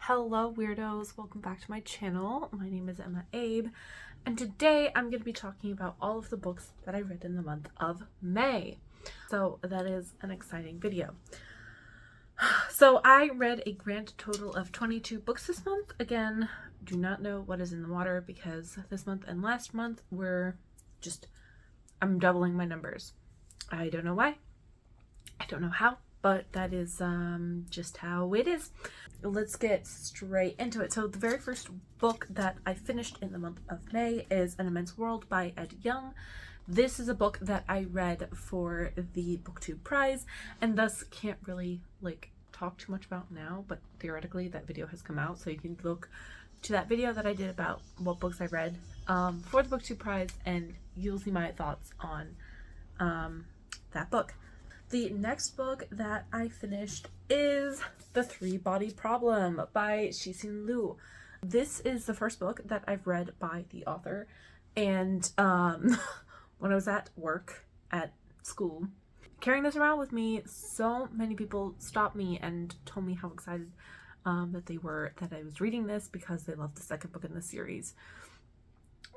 Hello weirdos, welcome back to my channel. My name is EmmaAbe, and today I'm going to be talking about all of the books that I read in the month of May. So that is an exciting video. So I read a grand total of 22 books this month. Again, do not know what is in the water because this month and last month I'm doubling my numbers. I don't know why. I don't know how, but that is just how it is. Let's get straight into it. So the very first book that I finished in the month of May is An Immense World by Ed Young. This is a book that I read for the BookTube prize and thus can't really talk too much about now, but theoretically that video has come out, so you can look to that video that I did about what books I read for the BookTube prize and you'll see my thoughts on that book. The next book that I finished is The Three-Body Problem by Cixin Liu. This is the first book that I've read by the author, and when I was at work, at school, carrying this around with me, so many people stopped me and told me how excited that I was reading this because they loved the second book in the series.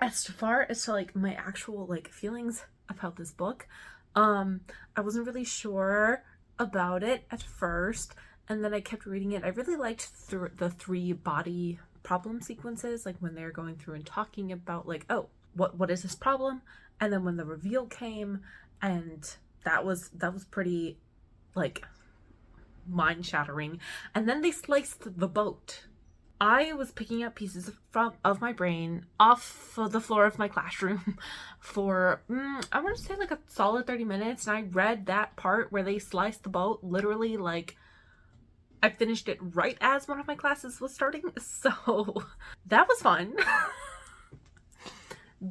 As far as to my actual feelings about this book, I wasn't really sure about it at first, and then I kept reading it. I really liked the three body problem sequences, when they're going through and talking about oh, what is this problem, and then when the reveal came, and that was pretty mind-shattering. And then they sliced the boat. I was picking up pieces of my brain off of the floor of my classroom for, I want to say a solid 30 minutes. And I read that part where they sliced the boat literally I finished it right as one of my classes was starting. So that was fun.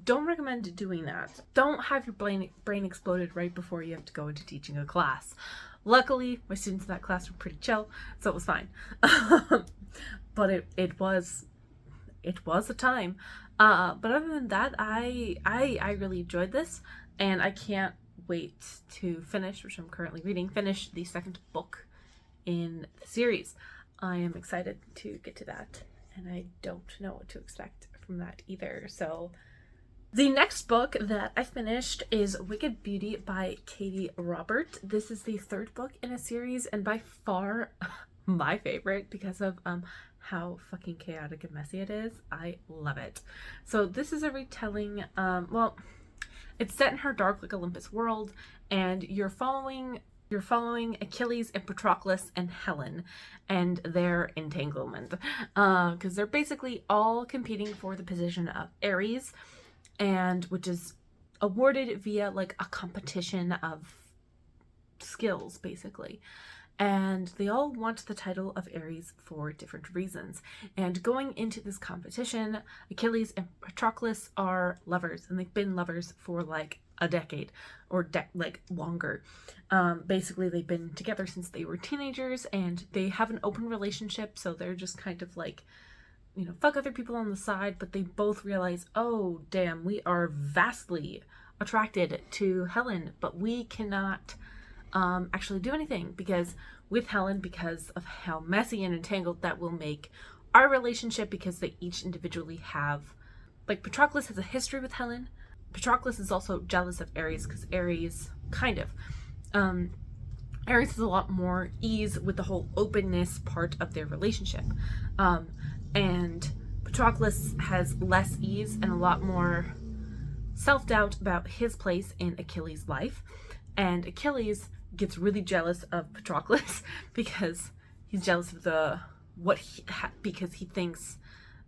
Don't recommend doing that. Don't have your brain exploded right before you have to go into teaching a class. Luckily, my students in that class were pretty chill, so it was fine. But it was a time. But other than that, I really enjoyed this, and I can't wait to finish, which I'm currently reading, finish the second book in the series. I am excited to get to that, and I don't know what to expect from that either. So the next book that I finished is Wicked Beauty by Katie Robert. This is the third book in a series, and by far my favorite because of how fucking chaotic and messy it is. I love it. So this is a retelling, it's set in her dark Olympus world, and you're following Achilles and Patroclus and Helen and their entanglement, because they're basically all competing for the position of Ares, and which is awarded via a competition of skills basically. And they all want the title of Ares for different reasons. And going into this competition, Achilles and Patroclus are lovers, and they've been lovers for a decade or longer. Basically, they've been together since they were teenagers, and they have an open relationship, so they're just kind of fuck other people on the side, but they both realize, oh damn, we are vastly attracted to Helen, but we cannot actually do anything because of how messy and entangled that will make our relationship, because they each individually have, Patroclus has a history with Helen. Patroclus is also jealous of Ares because Ares Ares has a lot more ease with the whole openness part of their relationship. And Patroclus has less ease and a lot more self-doubt about his place in Achilles' life. And Achilles gets really jealous of Patroclus because he's jealous of because he thinks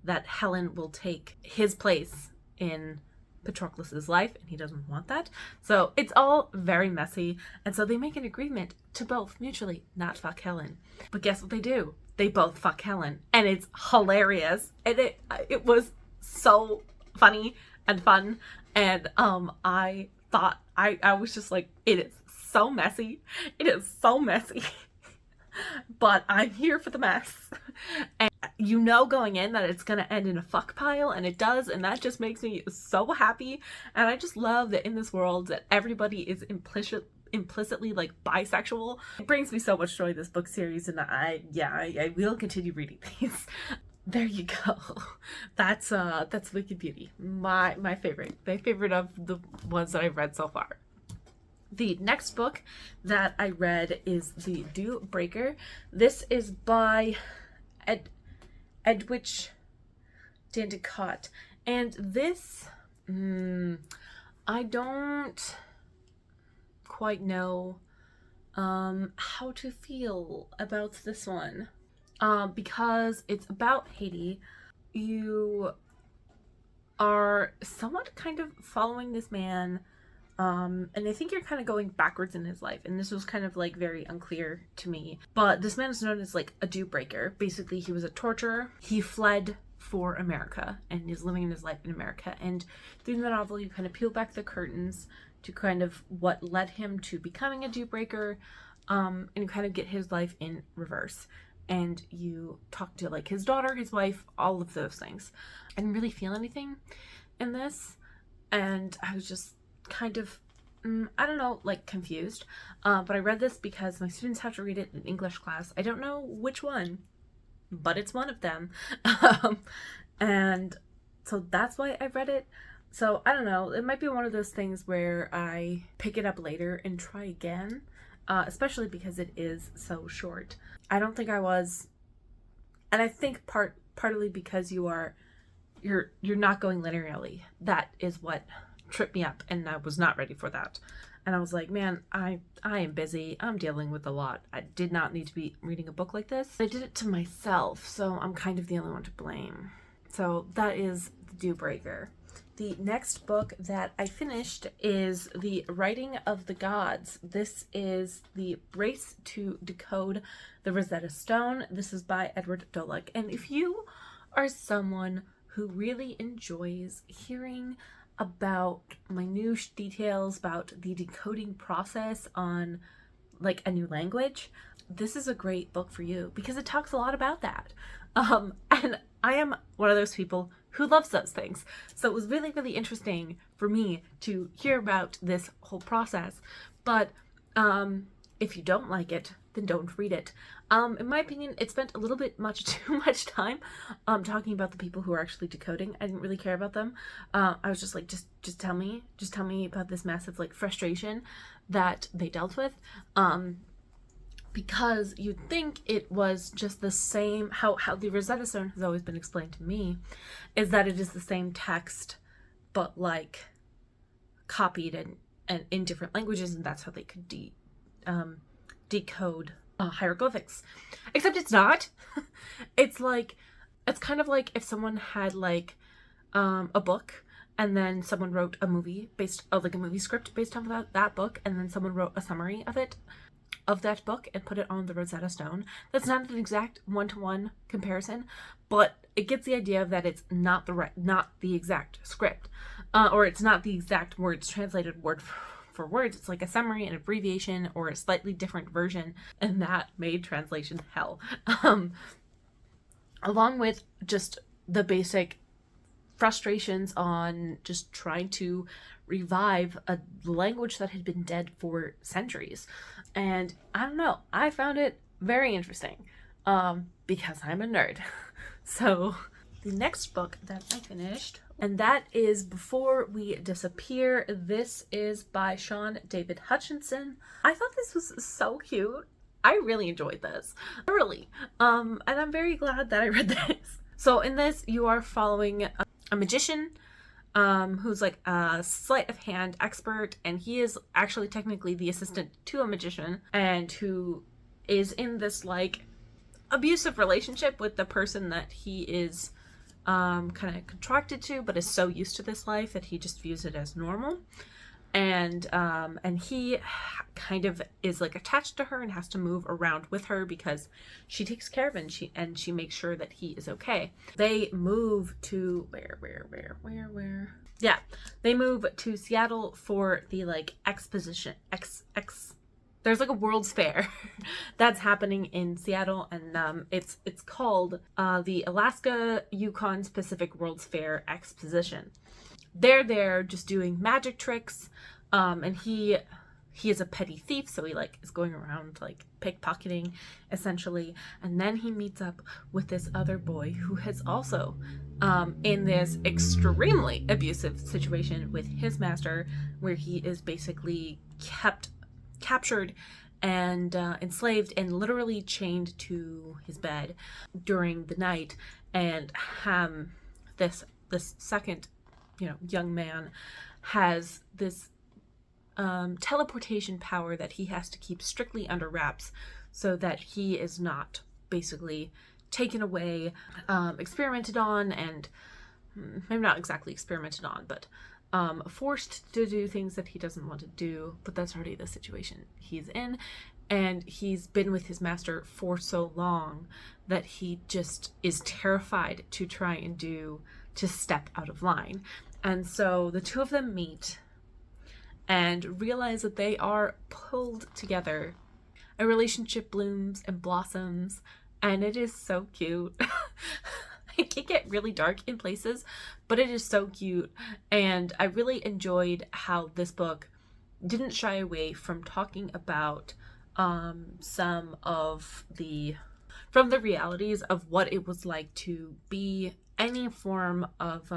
that Helen will take his place in Patroclus's life, and he doesn't want that. So it's all very messy, and so they make an agreement to both mutually not fuck Helen. But guess what they do? They both fuck Helen, and it's hilarious, and it was so funny and fun, and I thought I was just it is so messy. It is so messy. But I'm here for the mess. And going in that it's gonna end in a fuck pile, and it does, and that just makes me so happy. And I just love that in this world that everybody is implicitly like bisexual. It brings me so much joy, this book series, and I will continue reading these. There you go. That's Wicked Beauty. My favorite. My favorite of the ones that I've read so far. The next book that I read is The Dew Breaker. This is by Edwidge Dandicott. And this, I don't quite know how to feel about this one. Because it's about Haiti. You are somewhat kind of following this man, and I think you're kind of going backwards in his life, and this was kind of like very unclear to me. But this man is known as like a dew breaker. Basically, he was a torturer. He fled for America and is living his life in America. And through the novel, you kind of peel back the curtains to kind of what led him to becoming a dew breaker, and you kind of get his life in reverse. And you talk to like his daughter, his wife, all of those things. I didn't really feel anything in this, and I was just kind of, I don't know, like confused. But I read this because my students have to read it in English class. I don't know which one, but it's one of them. And so that's why I read it. So I don't know, it might be one of those things where I pick it up later and try again. Especially because it is so short. I don't think I was, and I think partly because you're not going linearly. That is what tripped me up, and I was not ready for that. And I was like, man, I am busy. I'm dealing with a lot. I did not need to be reading a book like this. I did it to myself, so I'm kind of the only one to blame. So that is The Dew Breaker. The next book that I finished is The Writing of the Gods. This is the Race to Decode the Rosetta Stone. This is by Edward Dulac. And if you are someone who really enjoys hearing about minute details about the decoding process on like a new language, this is a great book for you because it talks a lot about that. And I am one of those people who loves those things. So it was really, really interesting for me to hear about this whole process. But if you don't like it, then don't read it. In my opinion, it spent a little bit too much time talking about the people who are actually decoding. I didn't really care about them. I was just like, just tell me about this massive like frustration that they dealt with. Because you'd think it was just the same, how the Rosetta Stone has always been explained to me, is that it is the same text, but like copied and in different languages, and that's how they could decode hieroglyphics. Except it's not. It's kind of like if someone had like a book, and then someone wrote a movie like a movie script based off of that book, and then someone wrote a summary of that book and put it on the Rosetta Stone. That's not an exact one-to-one comparison, but it gets the idea of that it's not the exact script, or it's not the exact words translated word for words. It's like a summary, an abbreviation, or a slightly different version, and that made translation hell. Along with just the basic frustrations on just trying to revive a language that had been dead for centuries. And I don't know, I found it very interesting because I'm a nerd. So the next book that I finished, and that is Before We Disappear. This is by Sean David Hutchinson. I thought this was so cute. I really enjoyed this, thoroughly. And I'm very glad that I read this. So in this, you are following a magician who's like a sleight of hand expert, and he is actually technically the assistant to a magician, and who is in this like abusive relationship with the person that he is kind of contracted to, but is so used to this life that he just views it as normal. And he kind of is like attached to her and has to move around with her because she takes care of him, and she makes sure that he is okay. They move to where? Yeah, they move to Seattle for the like exposition. There's like a World's Fair that's happening in Seattle, and it's called the Alaska Yukon Pacific World's Fair Exposition. They're there just doing magic tricks, and he he is a petty thief, so he like is going around like pickpocketing essentially. And then he meets up with this other boy who has also in this extremely abusive situation with his master, where he is basically captured and enslaved and literally chained to his bed during the night. And this second, young man has this teleportation power that he has to keep strictly under wraps so that he is not basically taken away, experimented on, and maybe not exactly experimented on, but forced to do things that he doesn't want to do. But that's already the situation he's in, and he's been with his master for so long that he just is terrified to try and to step out of line. And so the two of them meet and realize that they are pulled together. A relationship blooms and blossoms, and it is so cute. It can get really dark in places, but it is so cute. And I really enjoyed how this book didn't shy away from talking about some of the realities of what it was like to be any form of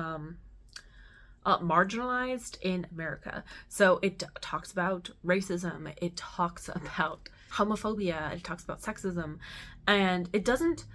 marginalized in America. So it talks about racism, it talks about homophobia, it talks about sexism, and it doesn't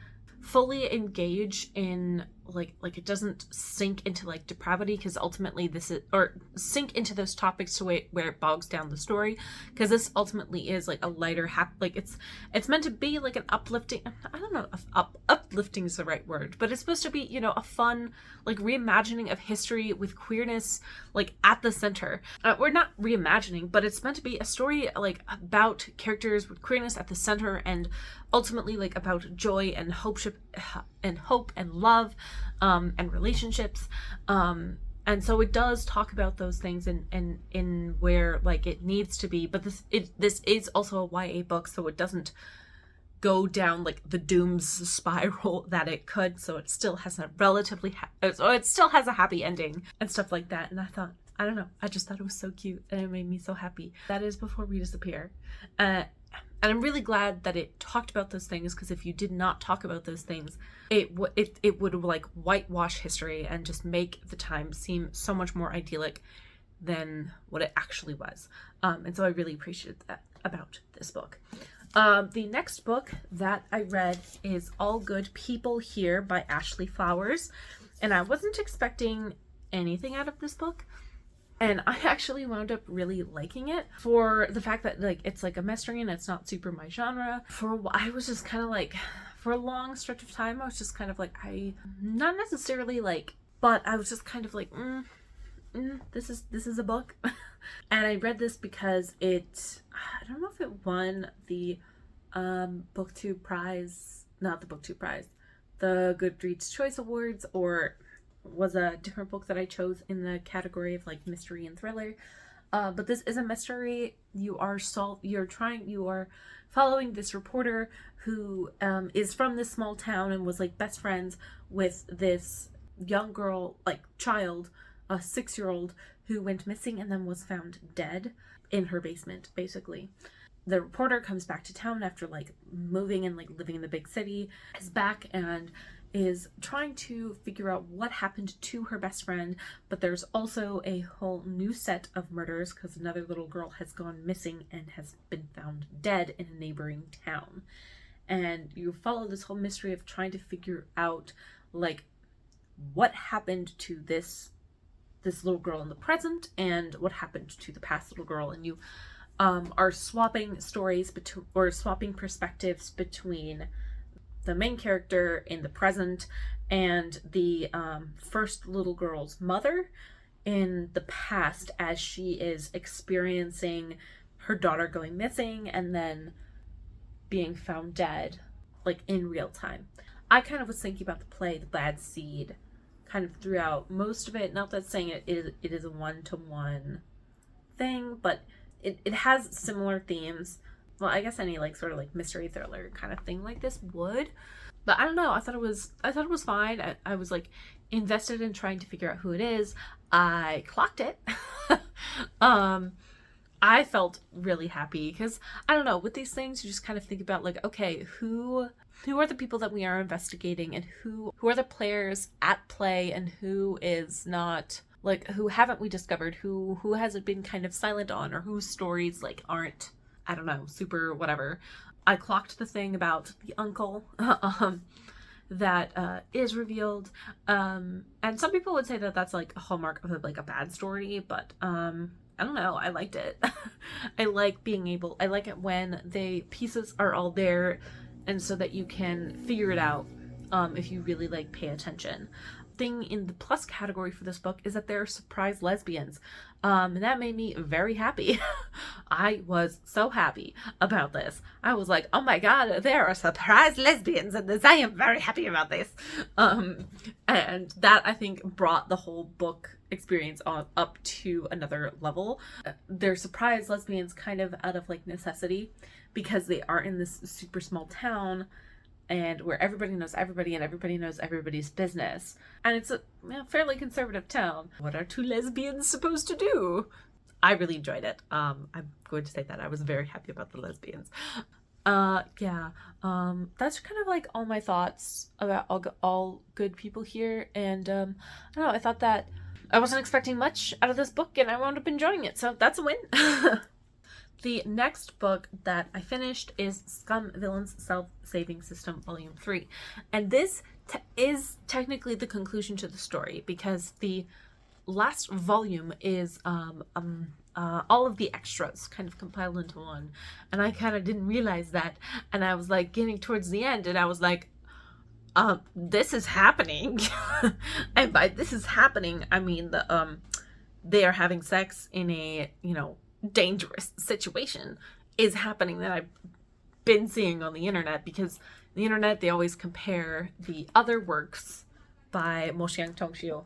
fully engage in like it doesn't sink into like depravity, because ultimately this is, or sink into those topics to where it bogs down the story, because this ultimately is like a lighter like it's meant to be like an uplifting, I don't know if uplifting is the right word, but it's supposed to be a fun like reimagining of history with queerness like at the center. We're not reimagining, but it's meant to be a story like about characters with queerness at the center, and ultimately like about joy and hope and love and relationships, and so it does talk about those things in where like it needs to be. But this is also a YA book, so it doesn't go down like the dooms spiral that it could, so it still has a it still has a happy ending and stuff like that. And I don't know, I just thought it was so cute, and it made me so happy. That is Before We Disappear. And I'm really glad that it talked about those things, because if you did not talk about those things, it would like whitewash history and just make the time seem so much more idyllic than what it actually was. And so I really appreciated that about this book. The next book that I read is All Good People Here by Ashley Flowers. And I wasn't expecting anything out of this book. And I actually wound up really liking it for the fact that like it's like a mystery and it's not super my genre. I was just kind of like, for a long stretch of time, I was just kind of like, not necessarily like, but I was just kind of like, this is a book. And I read this because I don't know if it won the BookTube prize, not the BookTube prize, the Goodreads Choice Awards, or was a different book that I chose in the category of like mystery and thriller. But this is a mystery. You are following this reporter who is from this small town and was like best friends with this young girl, like child, a 6-year-old who went missing and then was found dead in her basement, basically. The reporter comes back to town after like moving and like living in the big city, is back and is trying to figure out what happened to her best friend, but there's also a whole new set of murders because another little girl has gone missing and has been found dead in a neighboring town. And you follow this whole mystery of trying to figure out like what happened to this little girl in the present and what happened to the past little girl, and you are swapping stories swapping perspectives between the main character in the present and the first little girl's mother in the past, as she is experiencing her daughter going missing and then being found dead, like in real time. I kind of was thinking about the play The Bad Seed kind of throughout most of it. Not that saying it is a one-to-one thing, but it has similar themes. Well, I guess any like sort of like mystery thriller kind of thing like this would. But I don't know, I thought it was fine. I was like invested in trying to figure out who it is. I clocked it. I felt really happy because, I don't know, with these things, you just kind of think about like, okay, who are the people that we are investigating, and who are the players at play, and who is not, like, who haven't we discovered, who has it been kind of silent on, or whose stories like aren't, I don't know, super whatever. I clocked the thing about the uncle that is revealed, and some people would say that that's like a hallmark of like a bad story, but I don't know, I liked it. I like it when the pieces are all there, and so that you can figure it out if you really like pay attention. Thing in the plus category for this book is that they're surprise lesbians, and that made me very happy. I was so happy about this. I was like, oh my god, there are surprise lesbians in this. I am very happy about this. And that, I think, brought the whole book experience up to another level. They're surprise lesbians kind of out of like necessity, because they are in this super small town, and where everybody knows everybody and everybody knows everybody's business. And it's a fairly conservative town. What are two lesbians supposed to do? I really enjoyed it. I'm going to say that I was very happy about the lesbians. That's kind of like all my thoughts about all good people here. And I don't know, I thought that I wasn't expecting much out of this book, and I wound up enjoying it. So that's a win. The next book that I finished is Scum Villain's Self-Saving System Volume 3. And this is technically the conclusion to the story, because the last volume is all of the extras kind of compiled into one. And I kind of didn't realize that. And I was like getting towards the end, and I was like, this is happening. And by this is happening, I mean they are having sex in a, dangerous situation is happening that I've been seeing on the internet, because the internet, they always compare the other works by Mo Xiang Tongxiu,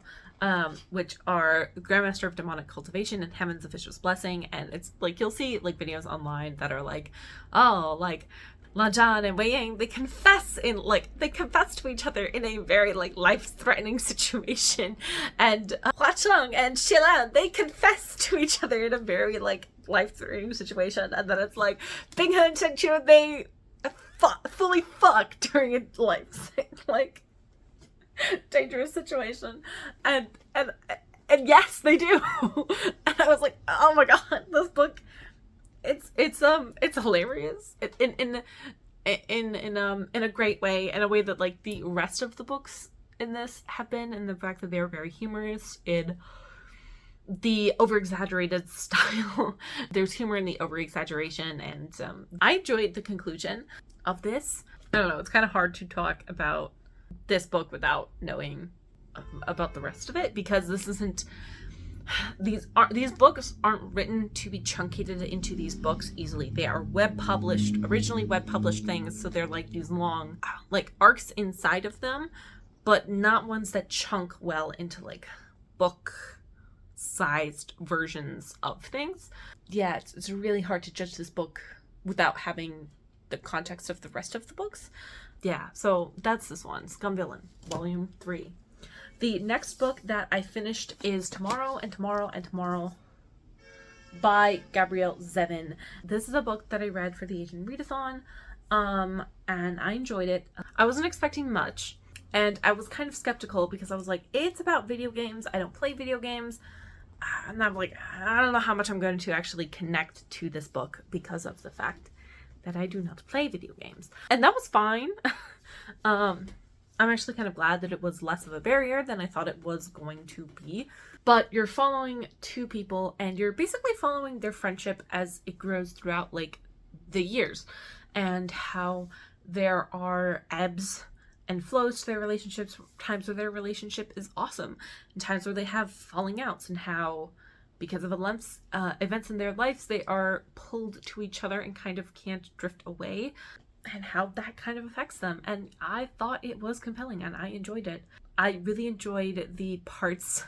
which are Grandmaster of Demonic Cultivation and Heaven's Officious Blessing. And it's like, you'll see like videos online that are like, oh, like Lan Zhan and Wei Ying, they confess to each other in a very like life-threatening situation, and Hua Cheng and Xie Lan, they confess to each other in a very like life-threatening situation, and then it's like Bing He and Chen Qiu, they fully fuck during a life like dangerous situation, and yes, they do. And I was like, oh my god, this book. It's hilarious in a great way, in a way that like the rest of the books in this have been, and the fact that they're very humorous in the over-exaggerated style. There's humor in the over-exaggeration, and I enjoyed the conclusion of this. I don't know, it's kind of hard to talk about this book without knowing about the rest of it, because this isn't. These books aren't written to be truncated into these books easily. They are originally web published things, so they're like these long like arcs inside of them, but not ones that chunk well into like book sized versions of things. Yeah, it's really hard to judge this book without having the context of the rest of the books. Yeah, so that's this one, Scum Villain, Volume 3. The next book that I finished is Tomorrow and Tomorrow and Tomorrow by Gabrielle Zevin. This is a book that I read for the Asian Readathon, and I enjoyed it. I wasn't expecting much, and I was kind of skeptical because I was like, it's about video games. I don't play video games. And I'm like, I don't know how much I'm going to actually connect to this book because of the fact that I do not play video games. And that was fine. I'm actually kind of glad that it was less of a barrier than I thought it was going to be. But you're following two people, and you're basically following their friendship as it grows throughout like the years, and how there are ebbs and flows to their relationships, times where their relationship is awesome, and times where they have falling outs, and how because of events in their lives, they are pulled to each other and kind of can't drift away, and how that kind of affects them. And I thought it was compelling, and I enjoyed it. I really enjoyed the parts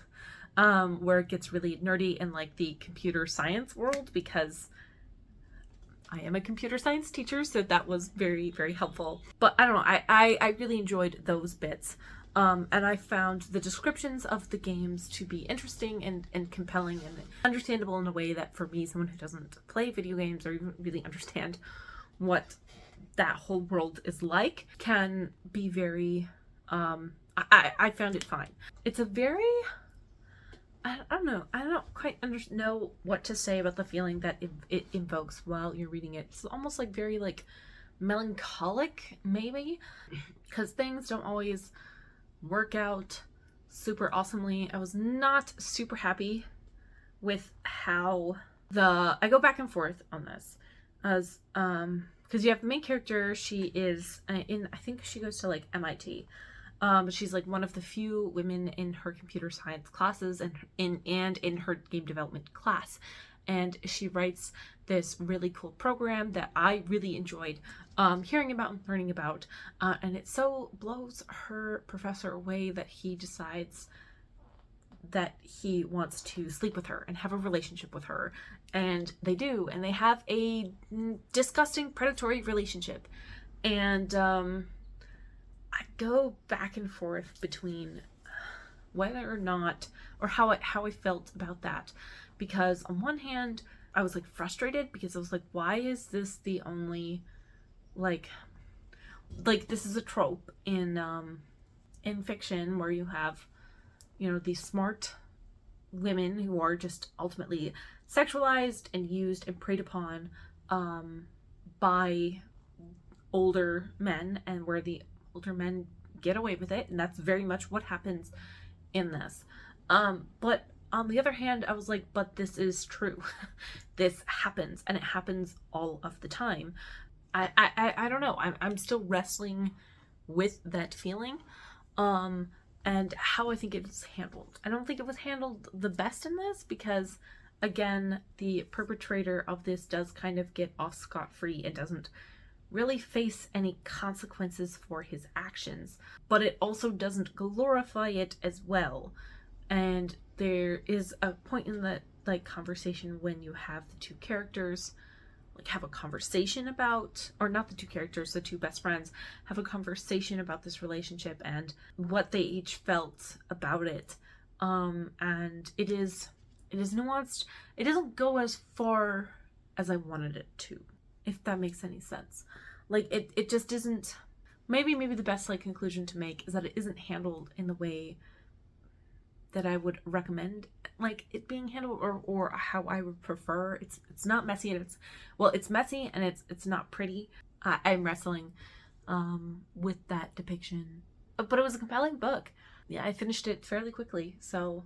where it gets really nerdy in like the computer science world, because I am a computer science teacher, so that was very, very helpful. But I don't know, I really enjoyed those bits. And I found the descriptions of the games to be interesting and compelling and understandable in a way that for me, someone who doesn't play video games or even really understand what that whole world is like, can be very, I found it fine. It's a very, I don't know, I don't quite know what to say about the feeling that it invokes while you're reading it. It's almost like very like melancholic, maybe, because things don't always work out super awesomely. I was not super happy with how I go back and forth on this, as because you have the main character. She is I think she goes to like MIT. She's like one of the few women in her computer science classes and in her game development class. And she writes this really cool program that I really enjoyed hearing about and learning about. And it so blows her professor away that he decides that he wants to sleep with her and have a relationship with her. And they do. And they have a disgusting predatory relationship. And I go back and forth between whether or not, or how I felt about that. Because on one hand, I was like frustrated because I was like, why is this the only, like this is a trope in fiction where you have, you know, these smart women who are just ultimately sexualized and used and preyed upon by older men, and where the older men get away with it, and that's very much what happens in this. But on the other hand, I was like, but this is true. This happens, and it happens all of the time. I don't know. I'm still wrestling with that feeling, and how I think it was handled. I don't think it was handled the best in this because, again, the perpetrator of this does kind of get off scot-free and doesn't really face any consequences for his actions, but it also doesn't glorify it as well. And there is a point in the like conversation when you have the two characters like have a conversation about, or not the two characters, the two best friends have a conversation about this relationship and what they each felt about it. And it is nuanced. It doesn't go as far as I wanted it to, if that makes any sense. Like it just isn't, maybe the best like conclusion to make is that it isn't handled in the way that I would recommend like it being handled, or how I would prefer. It's not messy, and it's messy and it's not pretty. I'm wrestling with that depiction, but it was a compelling book. Yeah, I finished it fairly quickly. So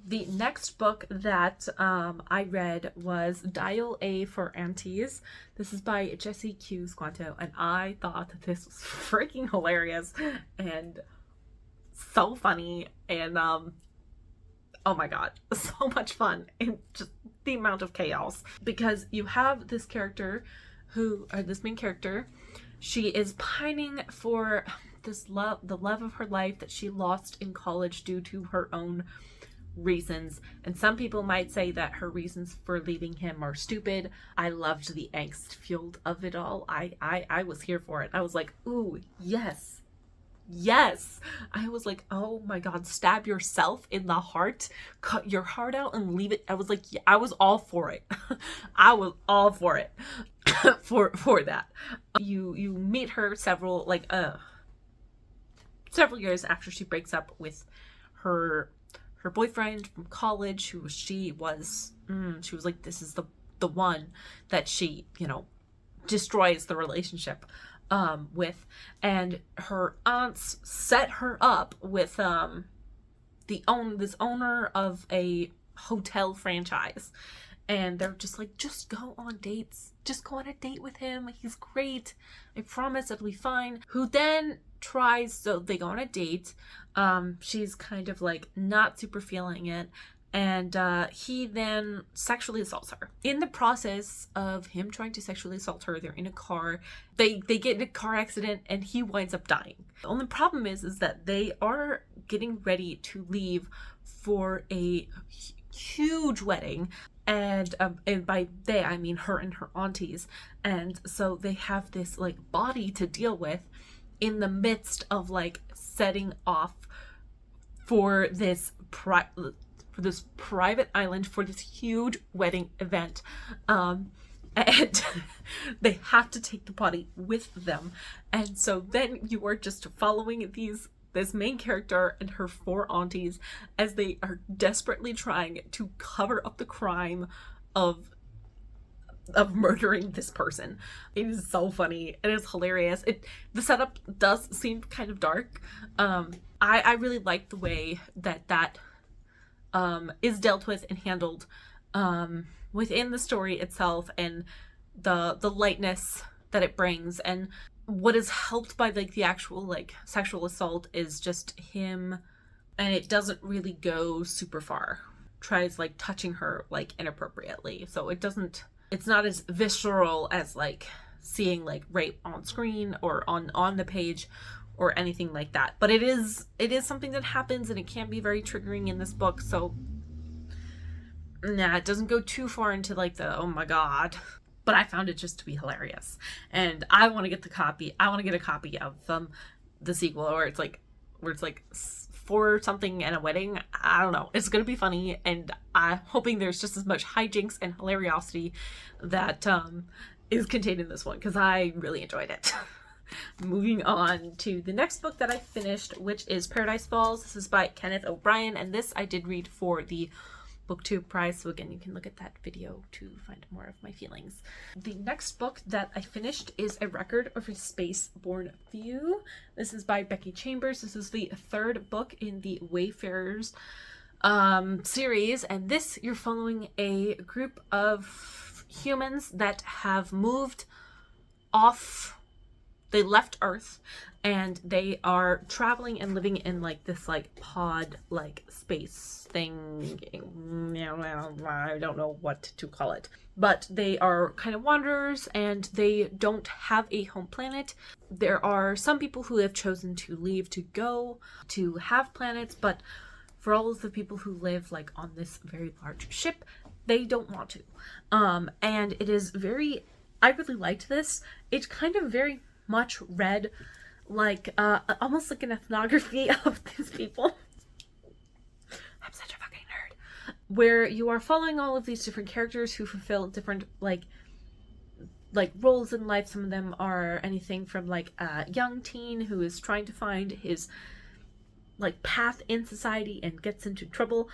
the next book that I read was Dial A for Aunties. This is by Jessie Q. Squanto, and I thought that this was freaking hilarious and so funny, and oh my god, so much fun, and just the amount of chaos. Because you have this character this main character, she is pining for this love, the love of her life that she lost in college due to her own reasons. And some people might say that her reasons for leaving him are stupid. I loved the angst fueled of it all. I was here for it. I was like, ooh, yes. I was like, oh my god, stab yourself in the heart, cut your heart out and leave it. I was like, yeah, I was all for it. I was all for it. for that. You meet her several years after she breaks up with her boyfriend from college, who she was like, this is the one that she, you know, destroys the relationship with. And her aunts set her up with this owner of a hotel franchise, and they're just like, just go on dates, just go on a date with him, he's great, I promise it'll be fine. Who then tries, so they go on a date, she's kind of like not super feeling it, and he then sexually assaults her. In the process of him trying to sexually assault her, they're in a car, they get in a car accident, and he winds up dying. The only problem is that they are getting ready to leave for a huge wedding, and by they I mean her and her aunties, and so they have this like body to deal with in the midst of like setting off for this private island for this huge wedding event. And they have to take the body with them. And so then you are just following this main character and her 4 aunties as they are desperately trying to cover up the crime of murdering this person. It is so funny. It is hilarious. The setup does seem kind of dark. I really like the way that is dealt with and handled within the story itself, and the lightness that it brings. And what is helped by like the actual like sexual assault is just him, and it doesn't really go super far. Tries like touching her like inappropriately, so it's not as visceral as like seeing like rape on screen or on the page or anything like that. But it is something that happens, and it can be very triggering in this book. So it doesn't go too far into like the oh my god, but I found it just to be hilarious, and I want to get a copy of the sequel, where it's like for something and a wedding. I don't know, it's gonna be funny, and I'm hoping there's just as much hijinks and hilariosity that is contained in this one, because I really enjoyed it. Moving on to the next book that I finished, which is Paradise Falls. This is by Kenneth O'Brien, and this I did read for the BookTube prize, so again, you can look at that video to find more of my feelings. The next book that I finished is A Record of a Space-Born Few. This is by Becky Chambers. This is the 3rd book in the Wayfarers series, and this you're following a group of humans that have moved off. They left Earth, and they are traveling and living in like this like pod like space thing. I don't know what to call it, but they are kind of wanderers, and they don't have a home planet. There are some people who have chosen to leave to go to have planets, but for all of the people who live like on this very large ship, they don't want to. And it is I really liked this. It's kind of very much read like almost like an ethnography of these people. I'm such a fucking nerd. Where you are following all of these different characters who fulfill different like roles in life. Some of them are anything from like a young teen who is trying to find his like path in society and gets into trouble,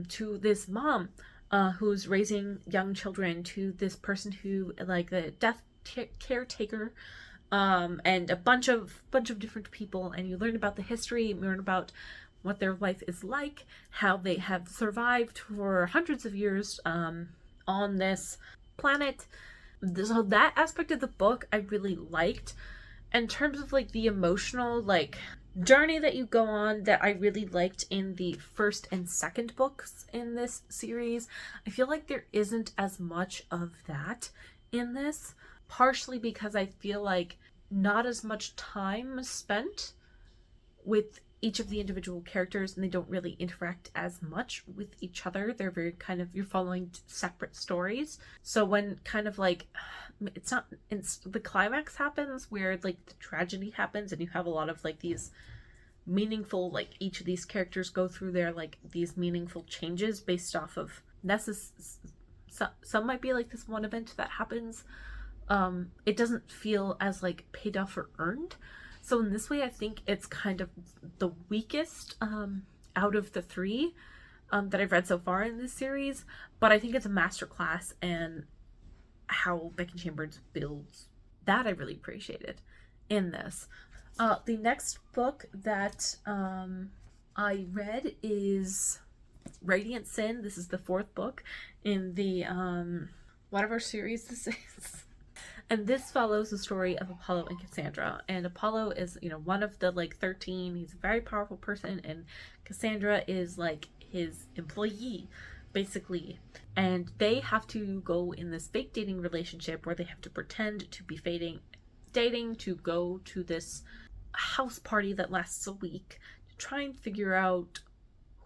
to this mom who's raising young children, to this person who like the death caretaker, and a bunch of different people, and you learn about the history, you learn about what their life is like, how they have survived for hundreds of years on this planet. So that aspect of the book I really liked. In terms of like the emotional like journey that you go on, that I really liked in the 1st and 2nd books in this series, I feel like there isn't as much of that in this. Partially because I feel like not as much time is spent with each of the individual characters, and they don't really interact as much with each other. They're very kind of, you're following separate stories. So when kind of like, the climax happens where like the tragedy happens, and you have a lot of like these meaningful, like each of these characters go through their like these meaningful changes based off of some might be like this one event that happens. It doesn't feel as like paid off or earned. So in this way, I think it's kind of the weakest out of the 3 that I've read so far in this series. But I think it's a masterclass, and how Becky Chambers builds that I really appreciated in this. The next book that I read is Radiant Sin. This is the 4th book in the whatever series this is. And this follows the story of Apollo and Cassandra. And Apollo is, one of the like 13. He's a very powerful person, and Cassandra is like his employee, basically. And they have to go in this fake dating relationship where they have to pretend to be dating to go to this house party that lasts a week to try and figure out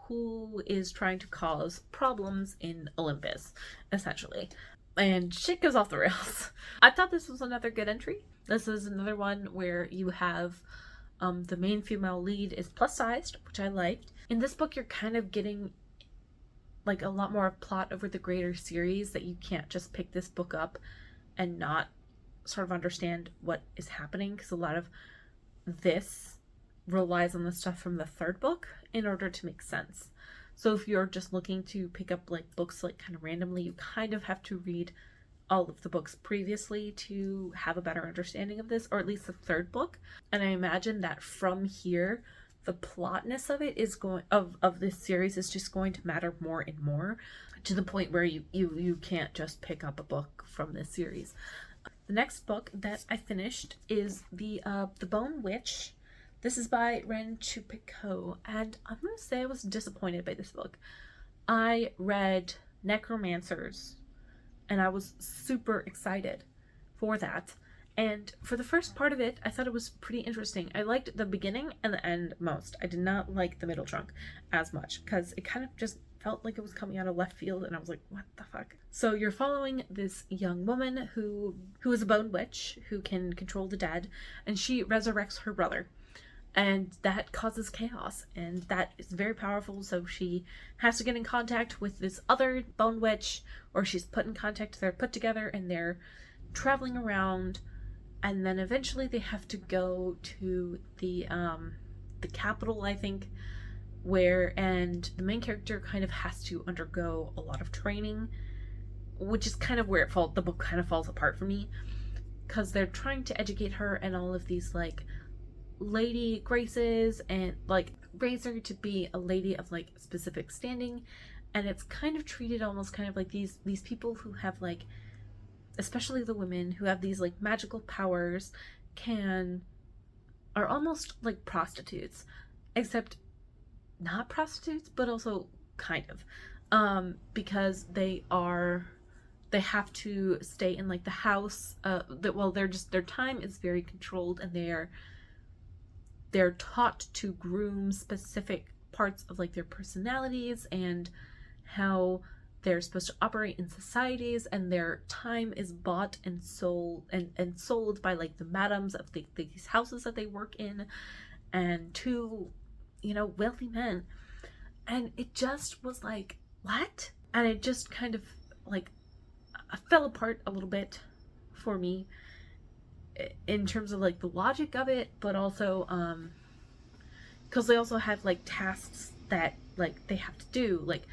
who is trying to cause problems in Olympus, essentially. And shit goes off the rails. I thought this was another good entry. This is another one where you have The main female lead is plus sized, which I liked. In this book, you're kind of getting like a lot more plot over the greater series, that you can't just pick this book up and not sort of understand what is happening, because a lot of this relies on the stuff from the third book in order to make sense. So if you're just looking to pick up like books like kind of randomly, you kind of have to read all of the books previously to have a better understanding of this, or at least the third book. And I imagine that from here, the plotness of it is going of this series is just going to matter more and more, to the point where you can't just pick up a book from this series. The next book that I finished is the Bone Witch. This is by Ren Chupico, and I'm gonna say I was disappointed by this book. I read Necromancers, and I was super excited for that. And for the first part of it, I thought it was pretty interesting. I liked the beginning and the end most. I did not like the middle chunk as much, because it kind of just felt like it was coming out of left field, and I was like, what the fuck? So you're following this young woman who is a bone witch who can control the dead, and she resurrects her brother. And that causes chaos, and that is very powerful. So she has to get in contact with this other bone witch, or she's put in contact. They're put together and they're traveling around, and then eventually they have to go to the capital, I think, and the main character kind of has to undergo a lot of training, which is kind of where the book kind of falls apart for me, because they're trying to educate her and all of these like lady graces, and like raise her to be a lady of like specific standing, and it's kind of treated almost kind of like these people who have like, especially the women who have these like magical powers, are almost like prostitutes, except not prostitutes, but also kind of, because they have to stay in like the house, their time is very controlled, and they're taught to groom specific parts of like their personalities and how they're supposed to operate in societies, and their time is bought and sold and sold by like the madams of these houses that they work in, and to, wealthy men. And it just was like, what? And it just kind of like fell apart a little bit for me, in terms of like the logic of it, but also because they also have like tasks that like they have to do, like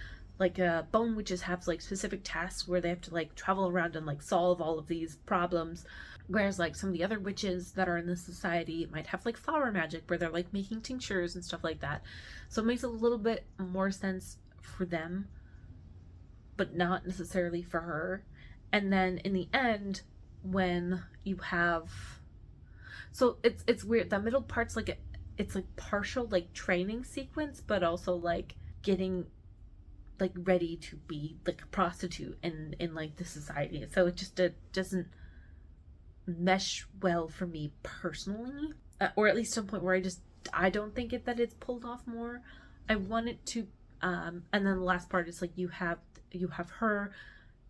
bone witches have like specific tasks where they have to like travel around and like solve all of these problems, whereas like some of the other witches that are in the society might have like flower magic where they're like making tinctures and stuff like that. So it makes a little bit more sense for them, but not necessarily for her. And then in the end, when you have, so it's weird, the middle part's like it's like partial like training sequence, but also like getting like ready to be like a prostitute in like the society. So it just doesn't mesh well for me personally, or at least to a point where I don't think that it's pulled off more. I want it to, and then the last part is like you have her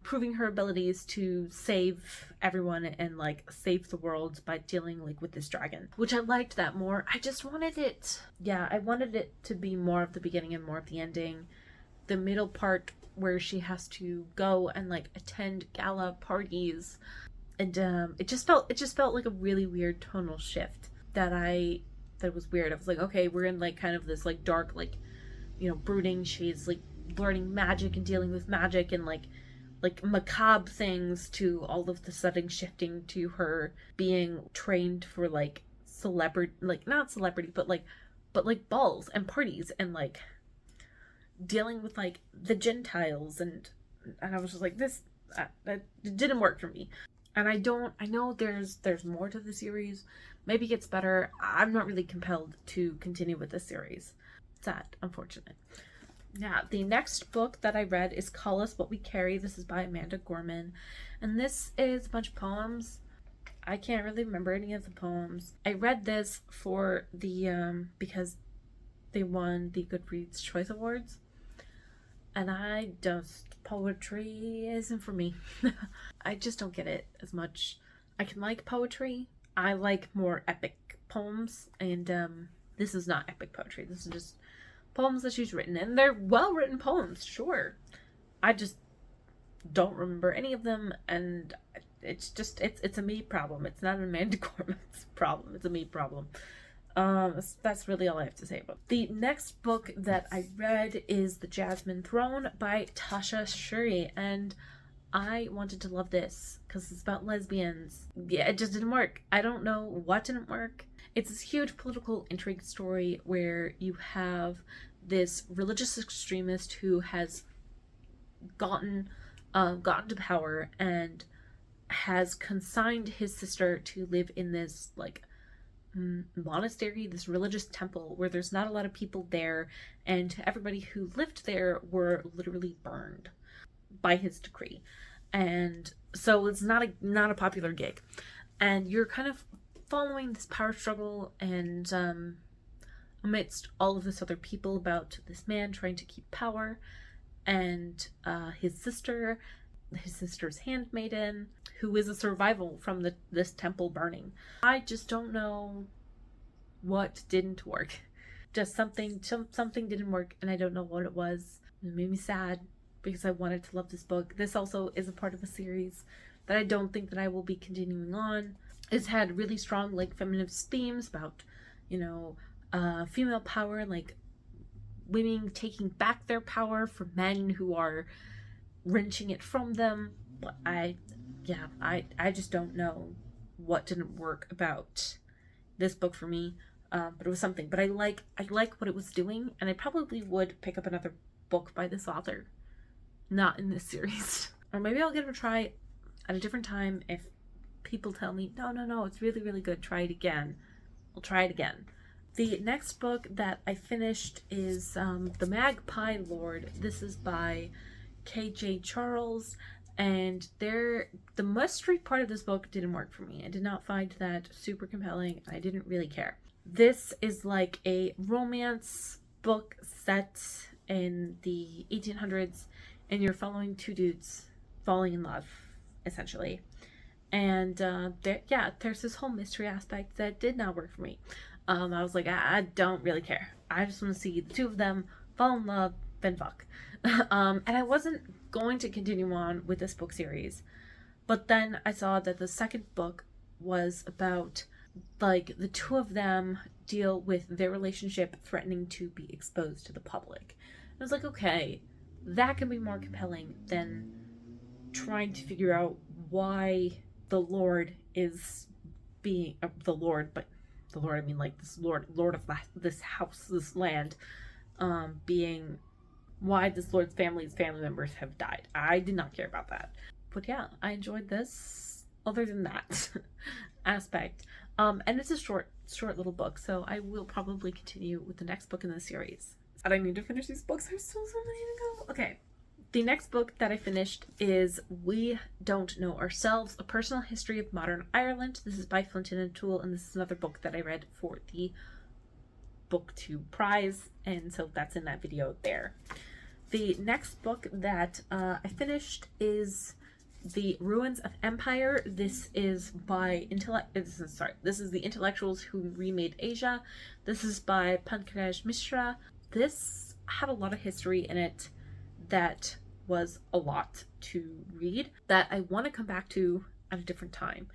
proving her abilities to save everyone and like save the world by dealing like with this dragon, which I liked that more. I just wanted it, I wanted it to be more of the beginning and more of the ending. The middle part where she has to go and like attend gala parties, and it just felt like a really weird tonal shift that was weird. I was like, okay, we're in like kind of this like dark, like, brooding, she's like learning magic and dealing with magic and like macabre things, to all of the sudden shifting to her being trained for like celebrity, like not celebrity, but like balls and parties and like dealing with like the Gentiles, and I was just like, this that didn't work for me. And I know there's more to the series, maybe it gets better. I'm not really compelled to continue with this series. Sad, unfortunate. Yeah, the next book that I read is Call Us What We Carry. This is by Amanda Gorman, and this is a bunch of poems. I can't really remember any of the poems. I read this for the because they won the Goodreads Choice Awards, and poetry isn't for me. I just don't get it as much. I can like poetry. I like more epic poems, and this is not epic poetry. This is just poems that she's written, and they're well-written poems, sure. I just don't remember any of them, and it's a me problem. It's not an Amanda Gorman's problem. It's a me problem. That's really all I have to say about it. The next book that I read is The Jasmine Throne by Tasha Shuri, and I wanted to love this because it's about lesbians. Yeah, it just didn't work. I don't know what didn't work. It's this huge political intrigue story where you have this religious extremist who has gotten to power and has consigned his sister to live in this like monastery, this religious temple where there's not a lot of people there, and everybody who lived there were literally burned by his decree. And so it's not a popular gig, and you're kind of following this power struggle and amidst all of this other people about this man trying to keep power, and his sister's handmaiden, who is a survival from this temple burning. I just don't know what didn't work. Just something didn't work, and I don't know what it was. It made me sad because I wanted to love this book. This also is a part of a series that I don't think that I will be continuing on. It's had really strong like feminist themes about, female power, like women taking back their power from men who are wrenching it from them. But I just don't know what didn't work about this book for me. But it was something. But I like what it was doing, and I probably would pick up another book by this author. Not in this series. Or maybe I'll give it a try at a different time if people tell me, no, it's really, really good, try it again. I'll try it again. The next book that I finished is The Magpie Lord. This is by K.J. Charles, and the mystery part of this book didn't work for me. I did not find that super compelling. I didn't really care. This is like a romance book set in the 1800s, and you're following two dudes falling in love, essentially. And there's this whole mystery aspect that did not work for me. I was like, I don't really care. I just want to see the two of them fall in love, then fuck. And I wasn't going to continue on with this book series. But then I saw that the second book was about, like, the two of them deal with their relationship threatening to be exposed to the public. I was like, okay, that can be more compelling than trying to figure out why the Lord is being the Lord, but the Lord, I mean like this Lord of this house, this land, being why this Lord's family members have died. I did not care about that. But yeah, I enjoyed this other than that aspect. And it's a short little book, so I will probably continue with the next book in the series. And I need to finish these books. There's still so many to go. Okay. The next book that I finished is We Don't Know Ourselves, A Personal History of Modern Ireland. This is by Flinton and Toole, and this is another book that I read for the BookTube prize, and so that's in that video there. The next book that I finished is The Ruins of Empire. This is by this is The Intellectuals Who Remade Asia. This is by Pankaj Mishra. This had a lot of history in it that was a lot to read that I want to come back to at a different time,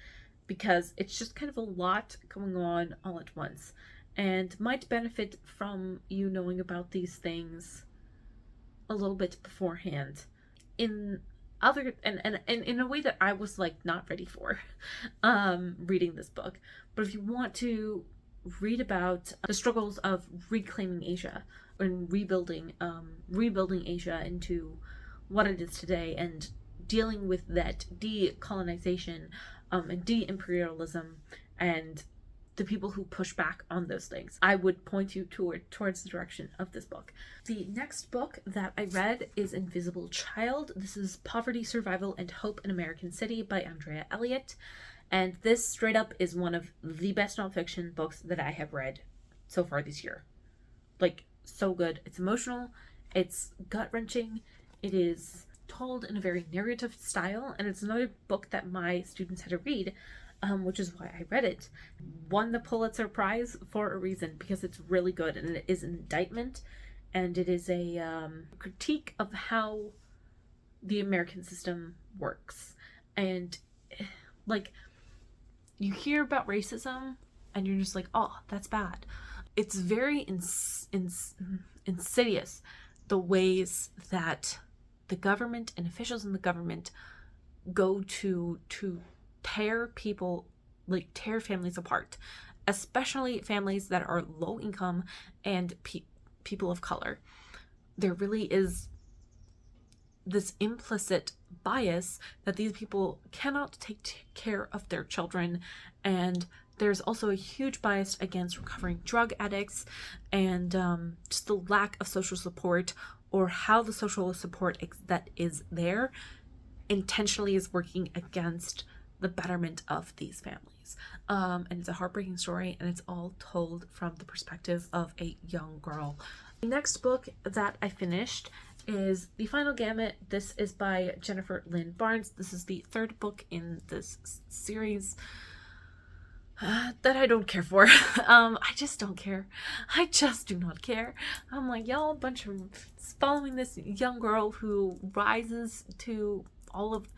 because it's just kind of a lot going on all at once, and might benefit from you knowing about these things a little bit beforehand in a way that I was like not ready for reading this book. But if you want to read about the struggles of reclaiming Asia and rebuilding Asia into what it is today, and dealing with that decolonization and de-imperialism and the people who push back on those things, I would point you towards the direction of this book. The next book that I read is Invisible Child. This is Poverty, Survival, and Hope in American City by Andrea Elliott. And this straight up is one of the best nonfiction books that I have read so far this year. Like, so good. It's emotional. It's gut-wrenching. It is told in a very narrative style. And it's another book that my students had to read. which is why I read it. Won the Pulitzer Prize for a reason, because it's really good, and it is an indictment, and it is a critique of how the American system works. And like, you hear about racism and you're just like, oh, that's bad. It's very insidious, the ways that the government and officials in the government go to tear people, like tear families apart, especially families that are low income and people of color. There really is this implicit bias that these people cannot take care of their children, and there's also a huge bias against recovering drug addicts, and just the lack of social support, or how the social support that is there intentionally is working against the betterment of these families. And it's a heartbreaking story, and it's all told from the perspective of a young girl. The next book that I finished is The Final Gamut. This is by Jennifer Lynn Barnes. This is the third book in this series that I don't care for. I just don't care. I just do not care. I'm like, y'all, a bunch of following this young girl who rises to all of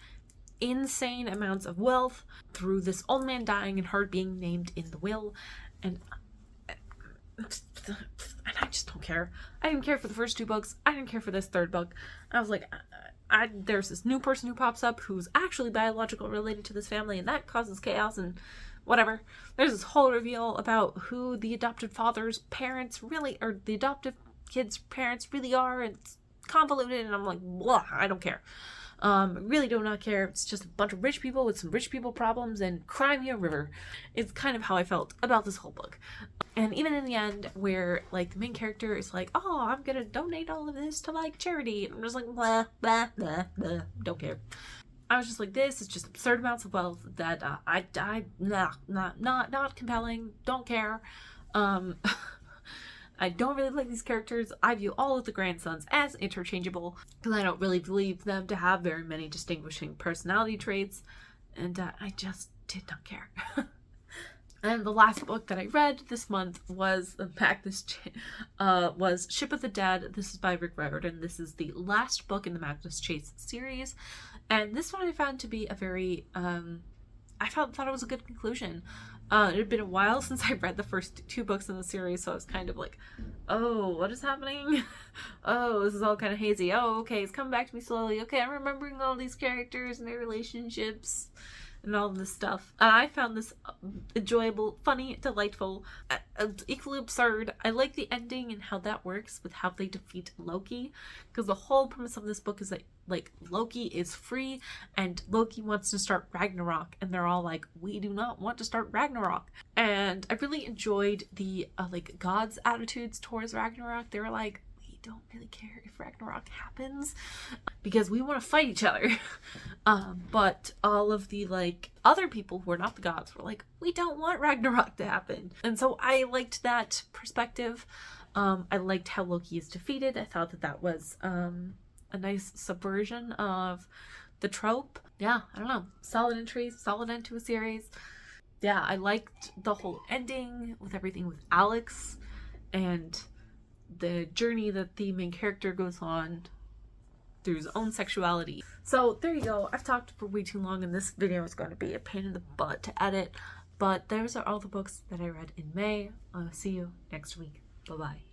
insane amounts of wealth through this old man dying and her being named in the will, and I just don't care. I didn't care for the first two books. I didn't care for this third book. I was like, there's this new person who pops up who's actually biological related to this family, and that causes chaos and whatever. There's this whole reveal about who the adopted father's parents really, or the adoptive kid's parents really are, and it's convoluted, and I'm like, blah, I don't care. Really do not care. It's just a bunch of rich people with some rich people problems and cry me a river. It's kind of how I felt about this whole book. And even in the end, where like the main character is like, oh, I'm gonna donate all of this to like charity, and I'm just like, blah, blah, blah, blah, don't care. I was just like, this is just absurd amounts of wealth that not compelling, don't care. I don't really like these characters. I view all of the grandsons as interchangeable, because I don't really believe them to have very many distinguishing personality traits, and I just did not care. And the last book that I read this month was was Ship of the Dead. This is by Rick Riordan. This is the last book in the Magnus Chase series, and this one I found to be a very I thought it was a good conclusion. It had been a while since I read the first two books in the series, so I was kind of like, oh, what is happening? Oh, this is all kind of hazy. Oh, okay, it's coming back to me slowly. Okay, I'm remembering all these characters and their relationships and all this stuff. I found this enjoyable, funny, delightful, equally absurd. I like the ending and how that works with how they defeat Loki, because the whole premise of this book is that like Loki is free and Loki wants to start Ragnarok, and they're all like, we do not want to start Ragnarok. And I really enjoyed the like gods' attitudes towards Ragnarok. They were like, we don't really care if Ragnarok happens because we want to fight each other. But all of the like other people who are not the gods were like, we don't want Ragnarok to happen. And so I liked that perspective. I liked how Loki is defeated. I thought that was a nice subversion of the trope. Yeah, I don't know. Solid entry, solid end to a series. Yeah, I liked the whole ending with everything with Alex and the journey that the main character goes on through his own sexuality. So there you go. I've talked for way too long, and this video is going to be a pain in the butt to edit. But those are all the books that I read in May. I'll see you next week. Bye-bye.